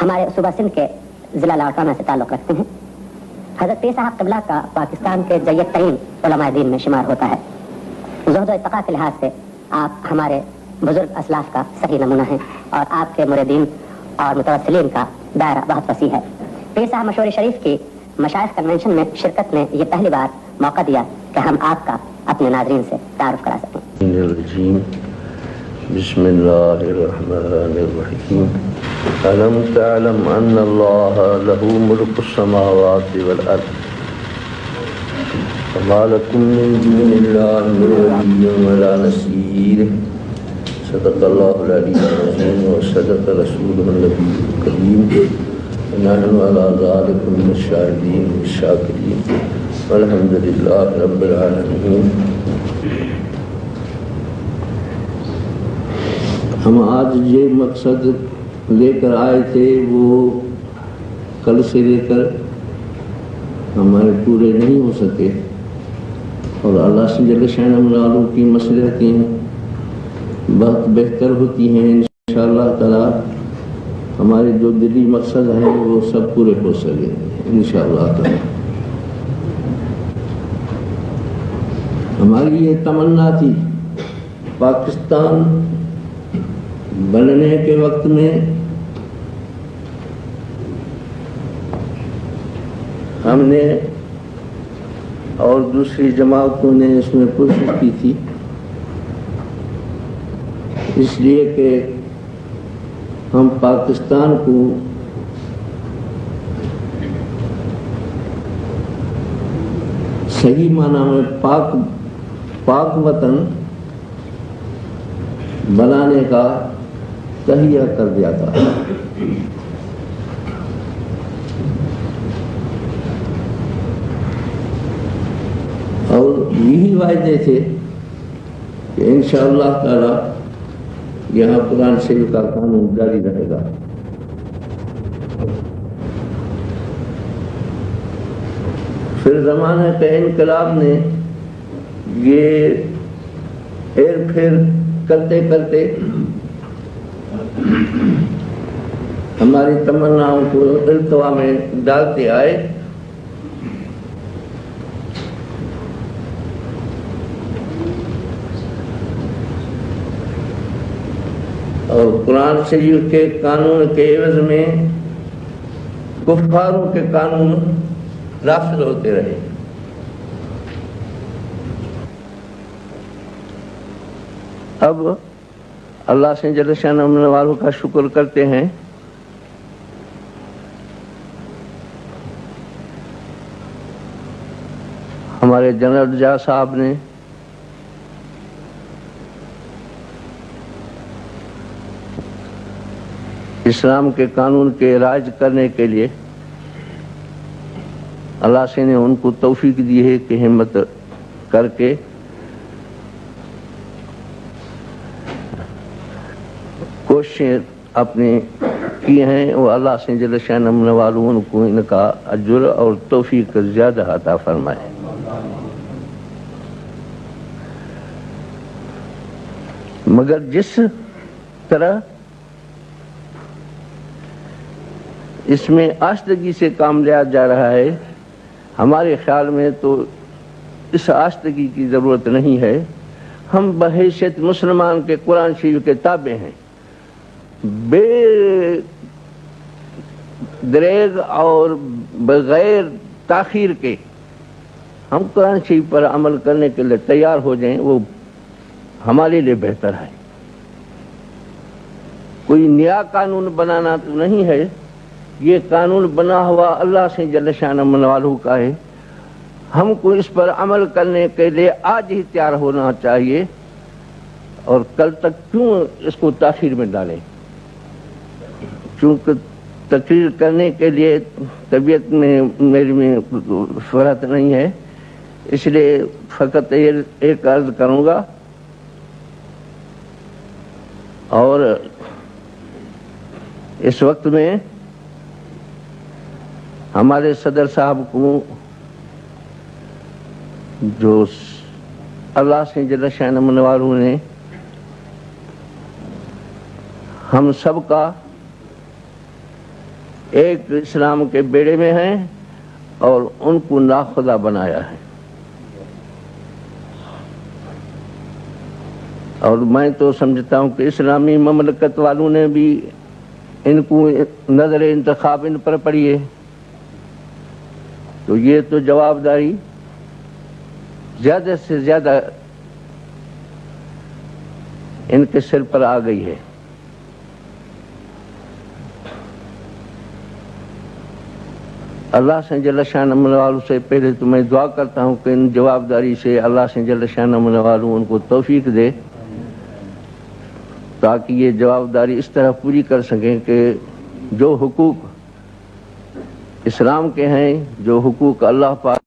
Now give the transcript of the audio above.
ہمارے صوبہ سندھ کے ضلع لاڑکانہ سے تعلق رکھتے ہیں۔ حضرت پیر صاحب قبلہ کا پاکستان کے جید ترین علماء دین میں شمار ہوتا ہے۔ زہد و اتقاء کے لحاظ سے آپ ہمارے بزرگ اسلاف کا صحیح نمونہ ہیں اور آپ کے مریدین اور متوسلین کا دائرہ بہت وسیع ہے۔ پیر صاحب مشور شریف کی مشائخ کنونشن میں شرکت نے یہ پہلی بار موقع دیا کہ ہم آپ کا اپنے ناظرین سے تعارف کرا سکیں۔ بسم اللہ الرحمن الرحیم۔ ألم تعلم أن الله له ملك السماوات والأرض وما لكم من دون الله من ولي ولا نصير صدق الله العلي العظيم وصدق رسوله النبي الكريم ونحن على ذلك من الشاهدين والشاكرين والحمد لله رب العالمين۔ ہم آج یہ مقصد لے کر آئے تھے وہ کل سے لے کر ہمارے پورے نہیں ہو سکے، اور اللہ سے جل شانہ کی مصلحتیں بہت بہتر ہوتی ہیں۔ انشاءاللہ تعالی ہمارے جو دلی مقصد ہیں وہ سب پورے ہو سکیں انشاءاللہ تعالی۔ ہماری یہ تمنا تھی پاکستان بننے کے وقت میں ہم نے اور دوسری جماعتوں نے اس میں کوشش کی تھی، اس لیے کہ ہم پاکستان کو صحیح معنی میں پاک وطن بنانے کا تہیہ کر دیا تھا۔ اور یہی وعدے تھے کہ انشاءاللہ تعالی یہاں قرآن شریف کا قانون جاری رہے گا۔ پھر زمانہ کے انقلاب نے یہ ہیر پھیر کرتے کرتے ہماری تمناؤں کو التوا میں ڈالتے آئے، اور قرآن شریف کے قانون کے عوض میں کفاروں کے قانون نافذ ہوتے رہے۔ اب اللہ سے جل شانہ والوں کا شکر کرتے ہیں، ہمارے جنرل جا صاحب نے اسلام کے قانون کے رائج کرنے کے لیے اللہ سے نے ان کو توفیق دی ہے کہ ہمت کر کے کوششیں اپنی کی ہیں، وہ اللہ سے جل شانہ والوں ان کو ان کا اجر اور توفیق زیادہ عطا فرمائے۔ مگر جس طرح اس میں آستگی سے کام لیا جا رہا ہے، ہمارے خیال میں تو اس آستگی کی ضرورت نہیں ہے۔ ہم بحیثیت مسلمان کے قرآن شریف کے تابع ہیں، بے دریغ اور بغیر تاخیر کے ہم قرآن شریف پر عمل کرنے کے لیے تیار ہو جائیں، وہ ہمارے لیے بہتر ہے۔ کوئی نیا قانون بنانا تو نہیں ہے، یہ قانون بنا ہوا اللہ سے جل شانہ والوں کا ہے۔ ہم کو اس پر عمل کرنے کے لیے آج ہی تیار ہونا چاہیے، اور کل تک کیوں اس کو تاخیر میں ڈالیں؟ چونکہ تقریر کرنے کے لیے طبیعت میں میری میں فرحت نہیں ہے، اس لیے فقط ایک عرض کروں گا، اور اس وقت میں ہمارے صدر صاحب کو جو اللہ سے جل شانہ والوں نے ہم سب کا ایک اسلام کے بیڑے میں ہیں اور ان کو ناخدا بنایا ہے. اور میں تو سمجھتا ہوں کہ اسلامی مملکت والوں نے بھی ان کو نظر انتخاب ان پر پڑی ہے، تو یہ تو جوابداری زیادہ سے زیادہ ان کے سر پر آ گئی ہے. اللہ سے جل شانہ منوالوں سے پہلے تو میں دعا کرتا ہوں کہ ان جوابداری سے اللہ سے جل شانہ منوالوں ان کو توفیق دے، تاکہ یہ جوابداری اس طرح پوری کر سکیں کہ جو حقوق اسلام کے ہیں، جو حقوق اللہ پاک